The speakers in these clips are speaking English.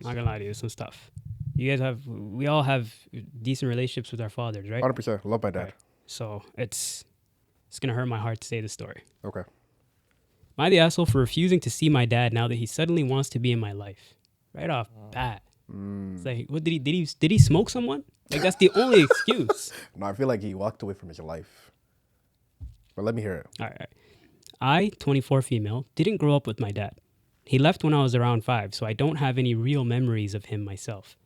Not gonna lie to you, some stuff. We all have decent relationships with our fathers, right? 100%. Love my dad. Right. So it's gonna hurt my heart to say the story. Okay. Am I the asshole for refusing to see my dad now that he suddenly wants to be in my life? Right off bat. It's like, what did he smoke someone? Like, that's the only excuse. No, I feel like he walked away from his life. But let me hear it. All right. I, 24 female, didn't grow up with my dad. He left when I was around 5, so I don't have any real memories of him myself.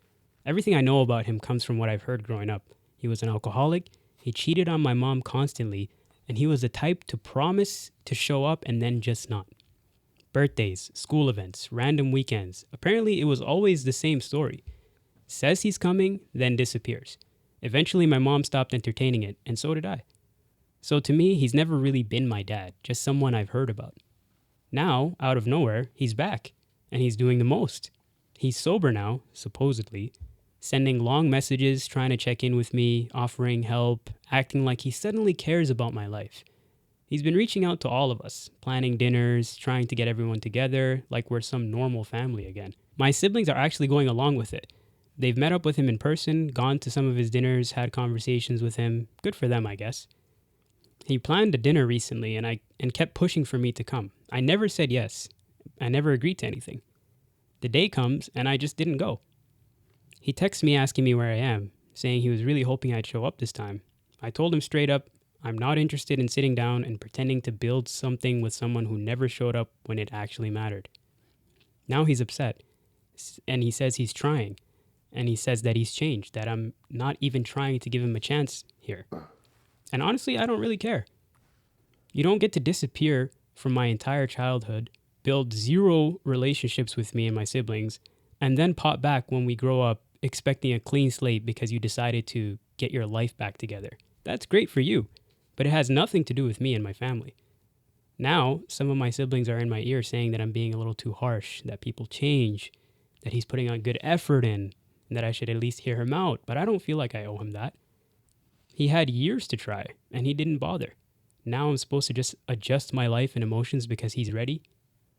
Everything I know about him comes from what I've heard growing up. He was an alcoholic, he cheated on my mom constantly, and he was the type to promise to show up and then just not. Birthdays, school events, random weekends. Apparently, it was always the same story. Says he's coming, then disappears. Eventually, my mom stopped entertaining it, and so did I. So to me, he's never really been my dad, just someone I've heard about. Now, out of nowhere, he's back, and he's doing the most. He's sober now, supposedly, sending long messages, trying to check in with me, offering help, acting like he suddenly cares about my life. He's been reaching out to all of us, planning dinners, trying to get everyone together, like we're some normal family again. My siblings are actually going along with it. They've met up with him in person, gone to some of his dinners, had conversations with him. Good for them, I guess. He planned a dinner recently and kept pushing for me to come. I never said yes. I never agreed to anything. The day comes and I just didn't go. He texts me asking me where I am, saying he was really hoping I'd show up this time. I told him straight up, I'm not interested in sitting down and pretending to build something with someone who never showed up when it actually mattered. Now he's upset, and he says he's trying, and he says that he's changed, that I'm not even trying to give him a chance here. And honestly, I don't really care. You don't get to disappear from my entire childhood, build zero relationships with me and my siblings, and then pop back when we grow up expecting a clean slate because you decided to get your life back together. That's great for you, but it has nothing to do with me and my family. Now, some of my siblings are in my ear saying that I'm being a little too harsh, that people change, that he's putting on good effort in, and that I should at least hear him out, but I don't feel like I owe him that. He had years to try, and he didn't bother. Now I'm supposed to just adjust my life and emotions because he's ready?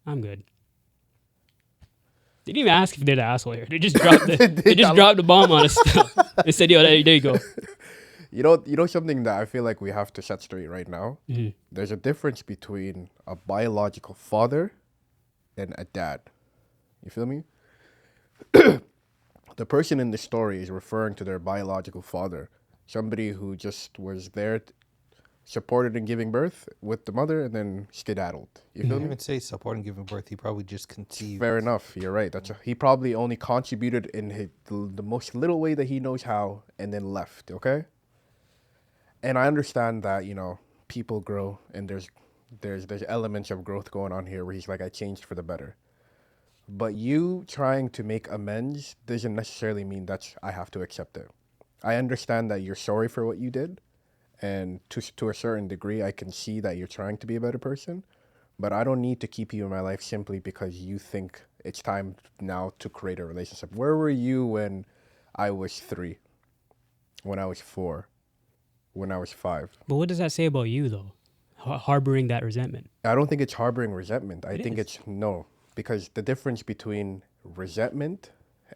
I'm good. Didn't even ask if they're the asshole here. They just dropped the bomb on us. They said, yo, there you go. You know something that I feel like we have to set straight right now? Mm-hmm. There's a difference between a biological father and a dad. You feel me? The person in the story is referring to their biological father, somebody who just was there, supported in giving birth with the mother, and then skedaddled. You feel me? I didn't even say supporting giving birth. He probably just conceived. Fair enough. You're right. He probably only contributed in the most little way that he knows how, and then left. Okay. And I understand that, people grow, and there's elements of growth going on here where he's like, I changed for the better. But you trying to make amends doesn't necessarily mean that I have to accept it. I understand that you're sorry for what you did, and to a certain degree, I can see that you're trying to be a better person, but I don't need to keep you in my life simply because you think it's time now to create a relationship. Where were you when I was 3, when I was 4? When I was 5. But what does that say about you, though? Harboring that resentment? I don't think it's harboring resentment. I think it's no, because the difference between resentment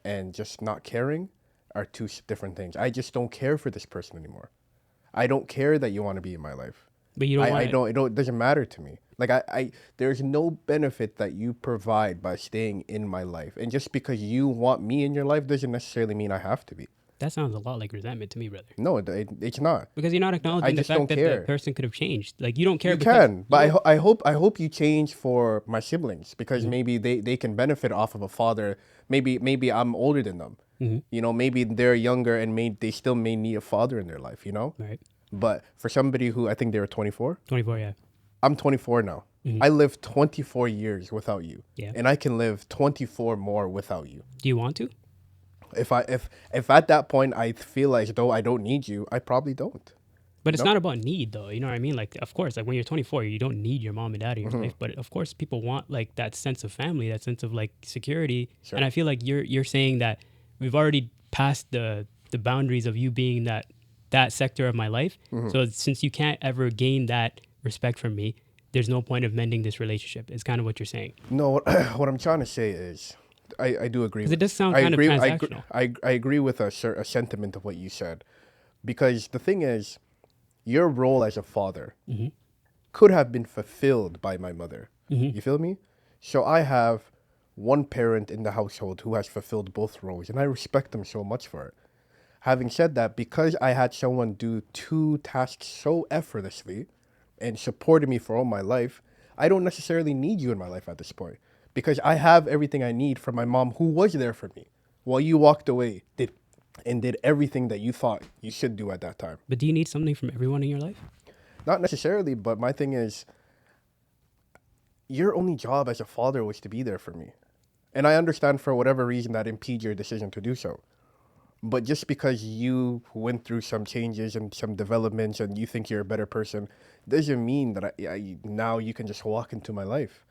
and just not caring are two different things. I just don't care for this person anymore. I don't care that you want to be in my life. But you don't. It doesn't matter to me. Like there's no benefit that you provide by staying in my life, and just because you want me in your life doesn't necessarily mean I have to be. That sounds a lot like resentment to me, brother. No, it's not. Because you're not acknowledging the fact that the person could have changed. Like, you don't care. You can, but I hope you change for my siblings, because maybe they can benefit off of a father. Maybe I'm older than them. Mm-hmm. Maybe they're younger and they still may need a father in their life. Right. But for somebody who, I think they were 24. 24, yeah. I'm 24 now. Mm-hmm. I lived 24 years without you. Yeah. And I can live 24 more without you. Do you want to? If at that point I feel as though I don't need you, I probably don't. But it's not about need, though. You know what I mean? Like, of course, like when you're 24, you don't need your mom and dad in your life. But of course, people want like that sense of family, that sense of like security. Sure. And I feel like you're saying that we've already passed the boundaries of you being that sector of my life. Mm-hmm. So since you can't ever gain that respect from me, there's no point of mending this relationship. It's kind of what you're saying. No, what I'm trying to say is, I do agree. Because it does sound I kind agree. of transactional. I agree with a sentiment of what you said, because the thing is, your role as a father could have been fulfilled by my mother. You feel me? So I have one parent in the household who has fulfilled both roles, and I respect them so much for it. Having said that, because I had someone do two tasks so effortlessly and supported me for all my life, I don't necessarily need you in my life at this point, because I have everything I need from my mom, who was there for me while you walked away, did everything that you thought you should do at that time. But do you need something from everyone in your life? Not necessarily, but my thing is, your only job as a father was to be there for me. And I understand for whatever reason that impedes your decision to do so. But just because you went through some changes and some developments and you think you're a better person, doesn't mean that now you can just walk into my life.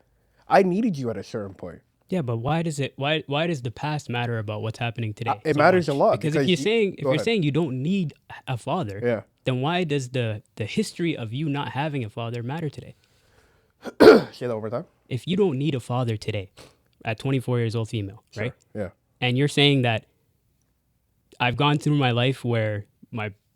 I needed you at a certain point. Yeah, but why does the past matter about what's happening today? It so matters much? a lot. Because if you're saying you don't need a father, Yeah. then why does the history of you not having a father matter today? Say that over time. If you don't need a father today, at 24 years old, female, right? Yeah. And you're saying that I've gone through my life where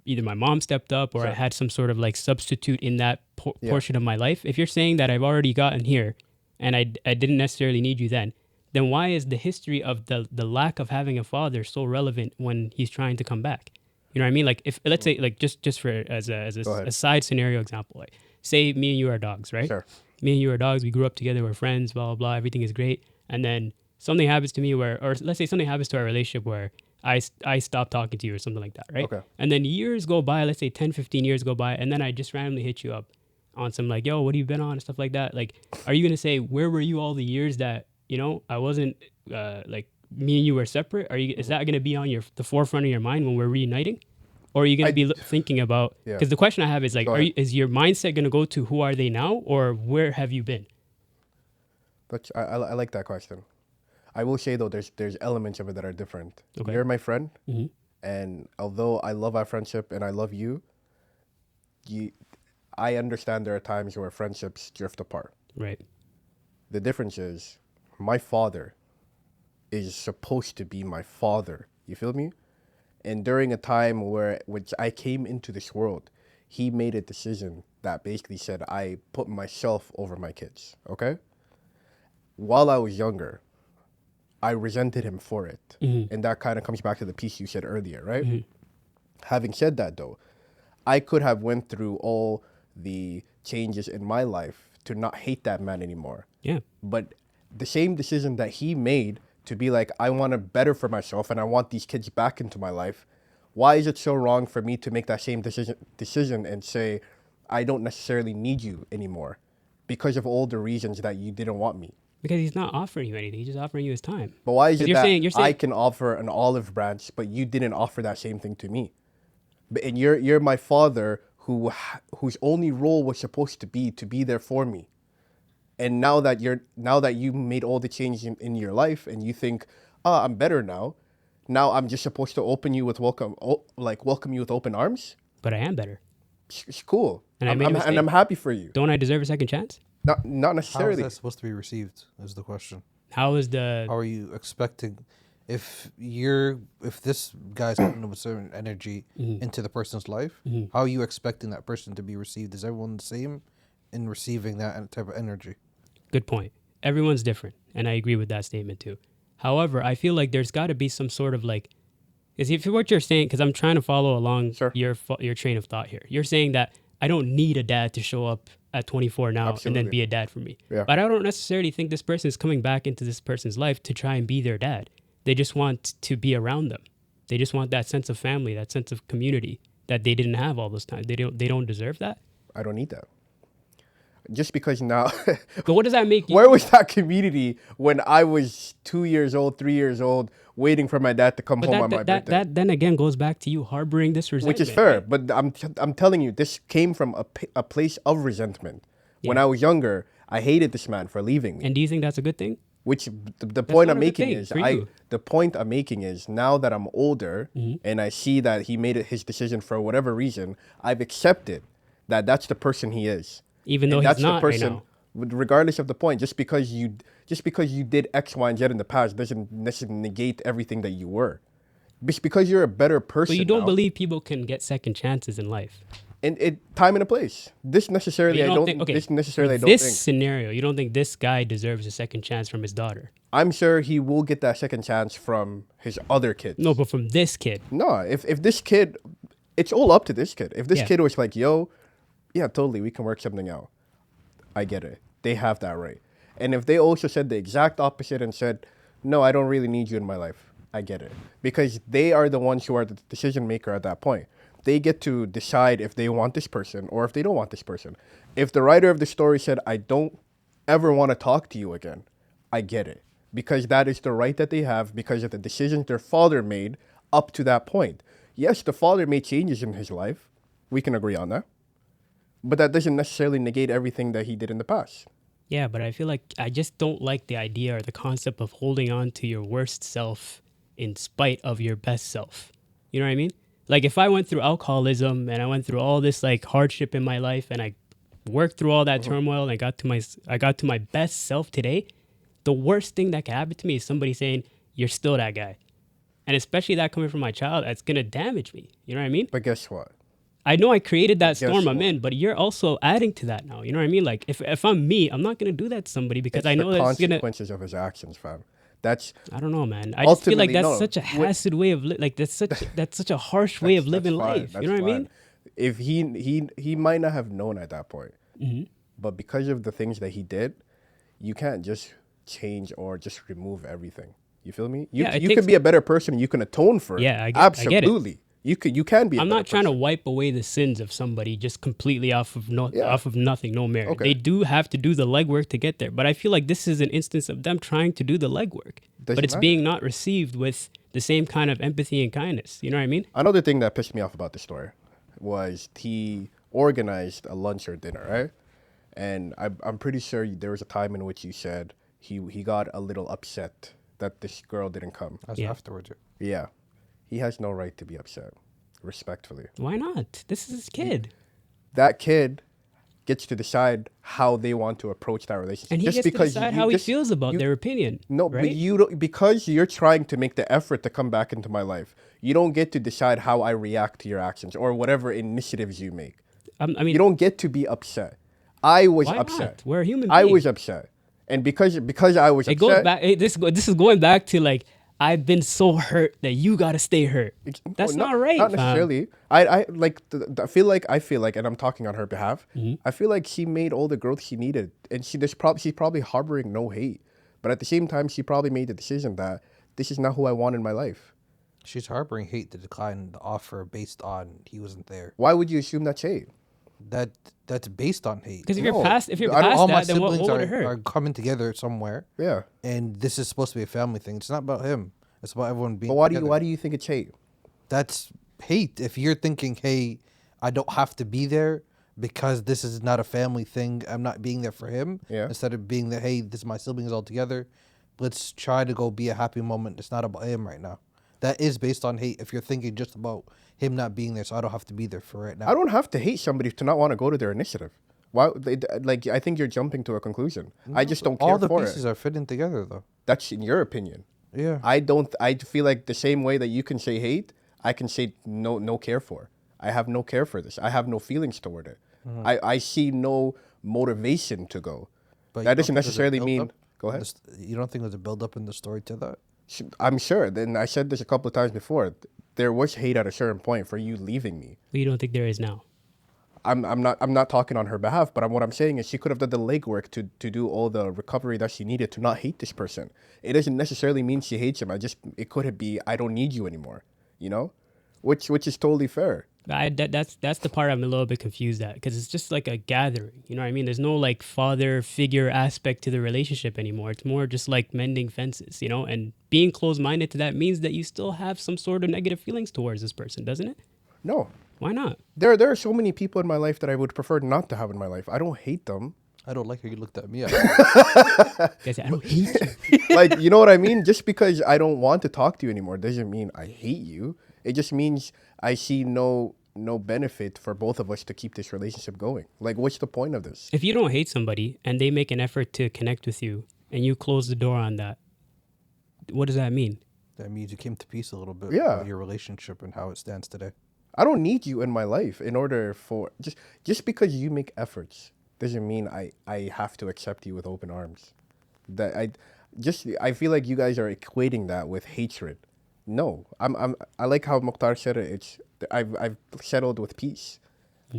either my mom stepped up or I had some sort of like substitute in that portion of my life. If you're saying that I've already gotten here and I didn't necessarily need you then why is the history of the lack of having a father so relevant when he's trying to come back? You know what I mean? Like if let's say like just for as a side scenario example, like say me and you are dogs, right? Sure. Me and you are dogs. We grew up together. We're friends. Blah blah blah. Everything is great. And then something happens to me or let's say something happens to our relationship where I stop talking to you or something like that, right? Okay. And then years go by, let's say 10, 15 years go by, and then I just randomly hit you up on some like, yo, what have you been on and stuff like that. Like, are you going to say, where were you all the years that, I wasn't, like, me and you were separate? Is that going to be on the forefront of your mind when we're reuniting? Or are you going to be thinking about, because the question I have is like, is your mindset going to go to who are they now or where have you been? But I like that question. I will say though, there's elements of it that are different. Okay. You're my friend, and although I love our friendship and I love you, I understand there are times where friendships drift apart. Right. The difference is, my father is supposed to be my father. You feel me? And during a time which I came into this world, he made a decision that basically said I put myself over my kids. Okay. While I was younger, I resented him for it. And that kind of comes back to the piece you said earlier, right? Having said that though, I could have went through all the changes in my life to not hate that man anymore. Yeah. But the same decision that he made to be like, I want to better for myself and I want these kids back into my life, why is it so wrong for me to make that same decision and say, I don't necessarily need you anymore because of all the reasons that you didn't want me? Because he's not offering you anything. He's just offering you his time. But why is it that you're saying I can offer an olive branch, but you didn't offer that same thing to me? And you're my father whose only role was supposed to be there for me. And now that you made all the changes in your life and you think, I'm better now. Now I'm just supposed to welcome you with open arms. But I am better. It's cool. And I'm happy for you. Don't I deserve a second chance? Not How is necessarily. that supposed to be received? Is the question. How is How are you expecting? If this guy's putting a certain energy into the person's life, how are you expecting that person to be received? Is everyone the same in receiving that type of energy? Good point. Everyone's different, and I agree with that statement too. However, I feel like there's got to be some sort of like, is if what you're saying, because I'm trying to follow along your train of thought here. You're saying that I don't need a dad to show up at 24 now and then be a dad for me. Yeah. But I don't necessarily think this person is coming back into this person's life to try and be their dad. They just want to be around them. They just want that sense of family, that sense of community that they didn't have all those times. They don't deserve that. I don't need that. Just because now. But what does that make you? Where was that community when I was 2 years old, 3 years old, waiting for my dad to come home on my birthday? That then again goes back to you harboring this resentment. Which is fair, but I'm telling you, this came from a place of resentment. Yeah. When I was younger, I hated this man for leaving me. And do you think that's a good thing? Which the point I'm making is the point I'm making is now that I'm older and I see that he made it his decision for whatever reason, I've accepted that that's the person he is. Even though he's not right now. regardless of the point. Just because you did X, Y, and Z in the past doesn't necessarily negate everything that you were. Just because you're a better person. But you don't now, believe people can get second chances in life. and it time and a place. This necessarily, You I don't. think, okay, This necessarily, I for don't this think. scenario, you don't think this guy deserves a second chance from his daughter? I'm sure he will get that second chance from his other kids. No, but from this kid. No, if this kid, it's all up to this kid. If this Yeah. kid was like, yo, yeah, totally, we can work something out. I get it. They have that right. And if they also said the exact opposite and said, no, I don't really need you in my life, I get it. Because they are the ones who are the decision maker at that point. They get to decide if they want this person or if they don't want this person. If the writer of the story said, I don't ever want to talk to you again, I get it. Because that is the right that they have because of the decisions their father made up to that point. Yes, the father made changes in his life. We can agree on that. But that doesn't necessarily negate everything that he did in the past. Yeah, but I feel like I just don't like the idea or the concept of holding on to your worst self in spite of your best self. You know what I mean? Like if I went through alcoholism and I went through all this like hardship in my life and I worked through all that turmoil and I got to my best self today, the worst thing that can happen to me is somebody saying, you're still that guy. And especially that coming from my child, that's going to damage me. You know what I mean? But guess what? I know I created that Guess storm I'm what? in, but you're also adding to that now. You know what I mean? Like if I'm me, I'm not going to do that to somebody because I know the that's going to... consequences of his actions, fam. That's I don't know, man. I just feel like ultimately, that's no. such a acid way of like that's such a harsh way of living fine. life. That's You know what I mean? fine. If he might not have known at that point, Mm-hmm. but because of the things that he did, you can't just change or just remove everything. You feel me? Yeah, it you takes- can be a better person. And you can atone for it. Yeah, I get it. Absolutely. You can be. I'm not trying to wipe away the sins of somebody just completely off of nothing, no merit. Okay. They do have to do the legwork to get there. But I feel like this is an instance of them trying to do the legwork, but Doesn't it's matter. being not received with the same kind of empathy and kindness. You know what I mean? Another thing that pissed me off about the story was he organized a lunch or dinner, right? And I'm pretty sure there was a time in which you said he got a little upset that this girl didn't come. That's Yeah. afterwards. Yeah. He has no right to be upset, respectfully. Why not? This is his kid, That kid gets to decide how they want to approach that relationship. and he Just gets to because decide you how he just- feels about you- their opinion. No, right? but you don't, because you're trying to make the effort to come back into my life. You don't get to decide how I react to your actions or whatever initiatives you make. I mean, You don't get to be upset. I was why upset. not? We're a human I being. was upset, and because I was It upset, goes back. This is going back to like I've been so hurt that you gotta stay hurt. That's no, not right. Not fam. necessarily. I like. I feel like, and I'm talking on her behalf. Mm-hmm. I feel like she made all the growth she needed, and she's probably harboring no hate. But at the same time, she probably made the decision that this is not who I want in my life. She's harboring hate to decline the offer based on he wasn't there. Why would you assume that's hate? That's based on hate. Because if you're No, past, if you're I don't- past All my that, then what siblings would it hurt? are coming together somewhere, Yeah. and this is supposed to be a family thing. It's not about him. It's about everyone being. But why together. do you think it's hate? That's hate. If you're thinking, hey, I don't have to be there because this is not a family thing, I'm not being there for him. Yeah. Instead of being there, hey, this is my siblings all together. Let's try to go be a happy moment. It's not about him right now. That is based on hate. If you're thinking just about him not being there, so I don't have to be there for right now. I don't have to hate somebody to not want to go to their initiative. Why? I think you're jumping to a conclusion. I just don't care All the for pieces it. are fitting together, though. That's in your opinion. Yeah. I don't. I feel like the same way that you can say hate, I can say no care for. I have no care for this. I have no feelings toward it. I see no motivation to go. But you That don't doesn't think there's a necessarily mean. build-up Go in ahead. this- You don't think there's a build up in the story to that? I'm sure. Then I said this a couple of times before. There was hate at a certain point for you leaving me. But you don't think there is now. I'm not talking on her behalf, but what I'm saying is she could have done the legwork to do all the recovery that she needed to not hate this person. It doesn't necessarily mean she hates him. It could be I don't need you anymore, you know, which is totally fair. That's the part I'm a little bit confused at because it's just like a gathering. You know what I mean? There's no like father figure aspect to the relationship anymore. It's more just like mending fences, you know. And being closed minded to that means that you still have some sort of negative feelings towards this person, doesn't it? No, Why not? there are so many people in my life that I would prefer not to have in my life. I don't hate them. I don't like how you looked at me. Guys, I don't hate you. Like, you know what I mean? Just because I don't want to talk to you anymore doesn't mean I hate you. It just means I see no no benefit for both of us to keep this relationship going. Like, what's the point of this? If you don't hate somebody and they make an effort to connect with you and you close the door on that, what does that mean? That means you came to peace a little bit Yeah. about your relationship and how it stands today. I don't need you in my life in order for just because you make efforts doesn't mean I have to accept you with open arms. That I feel like you guys are equating that with hatred. No, I like how Mukhtar said it. It's I've settled with peace.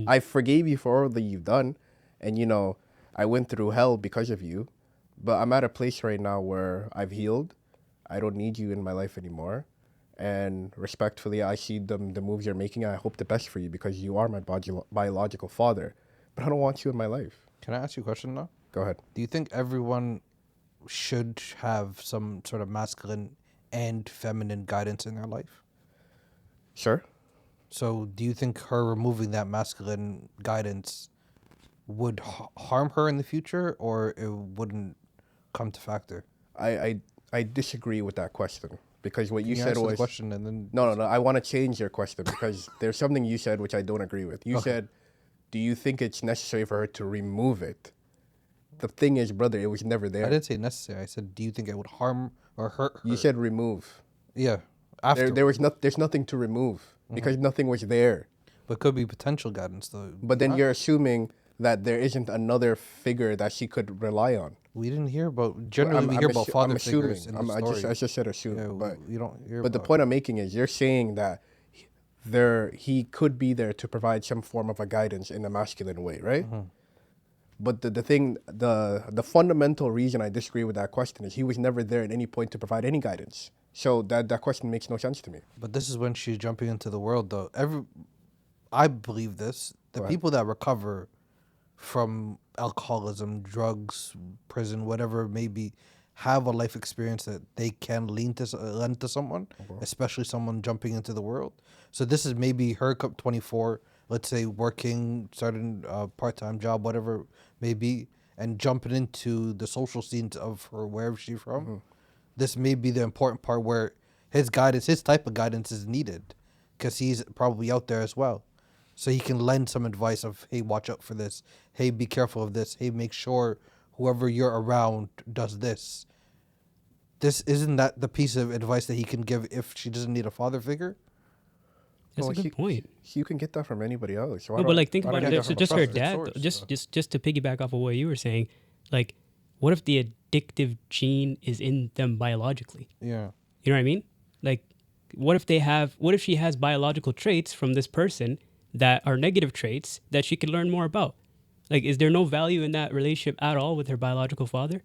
I forgave you for all that you've done, and you know I went through hell because of you, but I'm at a place right now where I've healed. I don't need you in my life anymore, and respectfully, I see the moves you're making. And I hope the best for you because you are my biological father, but I don't want you in my life. Can I ask you a question now? Go ahead. Do you think everyone should have some sort of masculine and feminine guidance in their life? Sure. So do you think her removing that masculine guidance would harm her in the future, or it wouldn't come to factor? I disagree with that question because what Can you said answer the was question and then no. I want to change your question because there's something you said which I don't agree with. You said, "Do you think it's necessary for her to remove it?" The thing is, brother, it was never there. I didn't say necessary. I said, do you think it would harm or hurt her? You said remove. Yeah. After. There's nothing to remove because nothing was there. But it could be potential guidance though. But then you're assuming that there isn't another figure that she could rely on. We didn't hear about. Generally, we hear about father figures in the story. I just said assume. Yeah, but you don't hear. But the point I'm making is you're saying that he could be there to provide some form of a guidance in a masculine way, right? But the fundamental reason I disagree with that question is he was never there at any point to provide any guidance. So that question makes no sense to me. But this is when she's jumping into the world, though. I believe this. The people that recover from alcoholism, drugs, prison, whatever it may be, have a life experience that they can lend to someone, especially someone jumping into the world. So this is maybe her 24, let's say working, starting a part-time job, whatever it may be, and jumping into the social scenes of her wherever she's from. This may be the important part where his type of guidance is needed because he's probably out there as well. So he can lend some advice of, hey, watch out for this. Hey, be careful of this. Hey, make sure whoever you're around does this. Isn't that the piece of advice that he can give if she doesn't need a father figure? That's a good point. You can get that from anybody else. No, but like think why about don't it. I So get just that her from a dad, source, just to piggyback off of what you were saying, like, what if the addictive gene is in them biologically? Yeah. You know what I mean? Like, what if she has biological traits from this person that are negative traits that she could learn more about? Like, is there no value in that relationship at all with her biological father?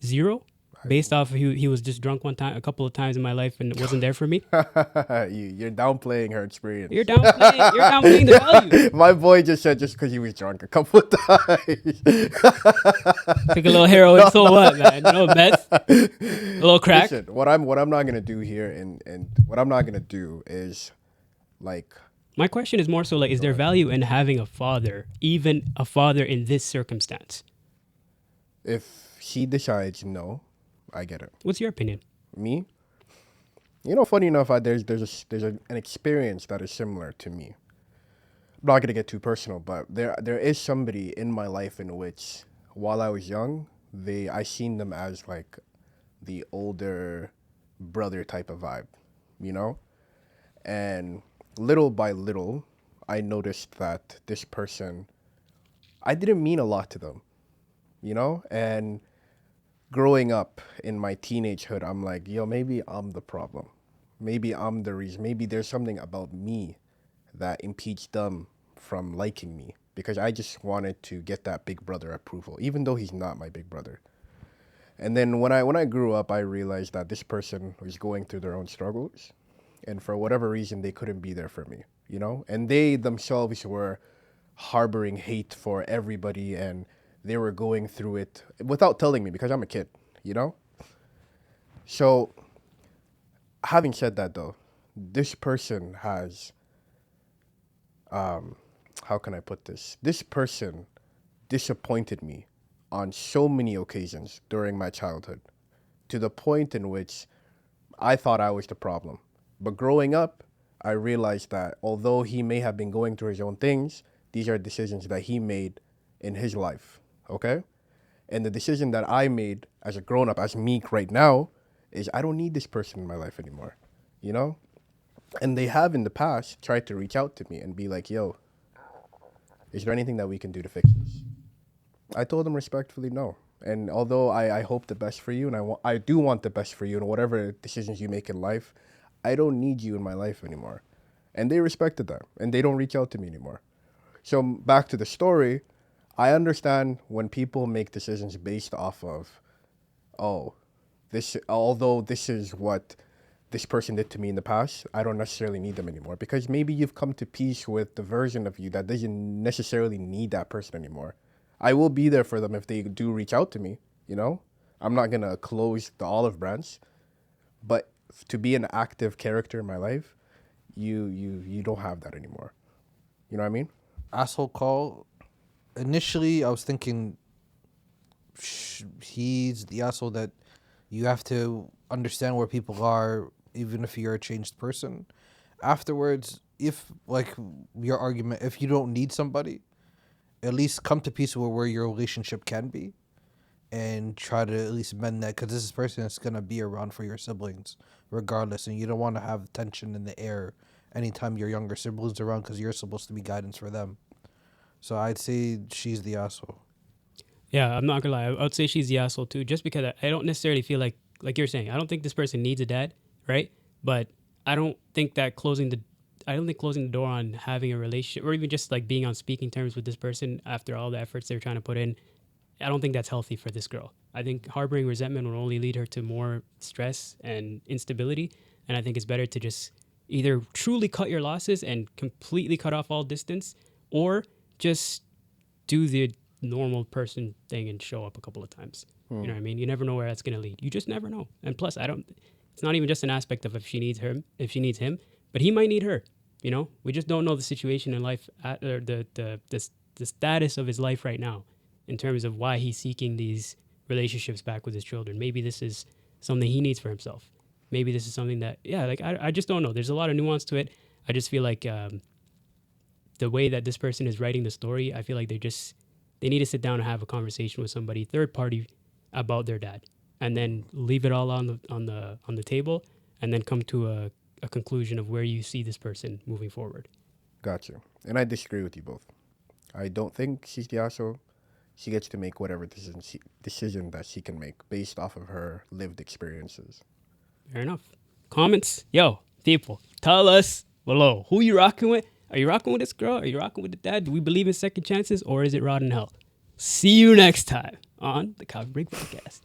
Zero? Based off of he was just drunk a couple of times in my life and wasn't there for me? You're downplaying her experience. You're downplaying the value. My boy just said just because he was drunk a couple of times. Took a little heroin, so what, man? No meth, a little crack. Listen, what I'm not gonna do here and what I'm not gonna do is like. My question is more so like, is there value in having a father, even a father in this circumstance? If she decides no, I get it. What's your opinion? Me? You know, funny enough, there's an experience that is similar to me. I'm not gonna get too personal, but there is somebody in my life in which, while I was young, I seen them as like the older brother type of vibe, you know, and little by little, I noticed that this person, I didn't mean a lot to them, you know, and growing up in my teenagehood, I'm like, yo, maybe I'm the problem. Maybe I'm the reason. Maybe there's something about me that impedes them from liking me because I just wanted to get that big brother approval, even though he's not my big brother. And then when I grew up, I realized that this person was going through their own struggles. And for whatever reason, they couldn't be there for me, you know? And they themselves were harboring hate for everybody and they were going through it without telling me because I'm a kid, you know? So, having said that though, this person has, how can I put this? This person disappointed me on so many occasions during my childhood to the point in which I thought I was the problem. But growing up, I realized that although he may have been going through his own things, these are decisions that he made in his life. Okay? And the decision that I made as a grown up, as Meek right now, is I don't need this person in my life anymore. You know? And they have in the past tried to reach out to me and be like, yo, is there anything that we can do to fix this? I told them respectfully no. And although I hope the best for you, and I do want the best for you in whatever decisions you make in life, I don't need you in my life anymore. And they respected that. And they don't reach out to me anymore. So back to the story, I understand when people make decisions based off of, oh, although this is what this person did to me in the past, I don't necessarily need them anymore. Because maybe you've come to peace with the version of you that doesn't necessarily need that person anymore. I will be there for them if they do reach out to me, you know? I'm not going to close the olive branch. But to be an active character in my life, you don't have that anymore. You know what I mean? Asshole call. Initially, I was thinking he's the asshole that you have to understand where people are, even if you're a changed person. Afterwards, if, like, your argument, if you don't need somebody, at least come to peace with where your relationship can be and try to at least mend that, because this is a person that's going to be around for your siblings regardless, and you don't want to have tension in the air anytime your younger siblings are around, because you're supposed to be guidance for them. So I'd say she's the asshole. Yeah, I'm not gonna lie. I would say she's the asshole too, just because I don't necessarily feel like you're saying, I don't think this person needs a dad, right? But I don't think closing the door on having a relationship, or even just like being on speaking terms with this person after all the efforts they're trying to put in, I don't think that's healthy for this girl. I think harboring resentment will only lead her to more stress and instability. And I think it's better to just either truly cut your losses and completely cut off all distance, or just do the normal person thing and show up a couple of times. You know what I mean? You never know where that's going to lead. You just never know. And plus, it's not even just an aspect of if she needs him, but he might need her. You know, we just don't know the situation in life, or the status of his life right now, in terms of why he's seeking these relationships back with his children. Maybe this is something he needs for himself. Maybe this is something that, I just don't know. There's a lot of nuance to it. I just feel like the way that this person is writing the story, I feel like they need to sit down and have a conversation with somebody, third party, about their dad, and then leave it all on the table, and then come to a conclusion of where you see this person moving forward. Gotcha. And I disagree with you both. I don't think she's the asshole. She gets to make whatever decision that she can make based off of her lived experiences. Fair enough. Comments? Yo, people, tell us below. Who you rocking with? Are you rocking with this girl? Are you rocking with the dad? Do we believe in second chances, or is it rotten hell? See you next time on the Coffee Break Podcast.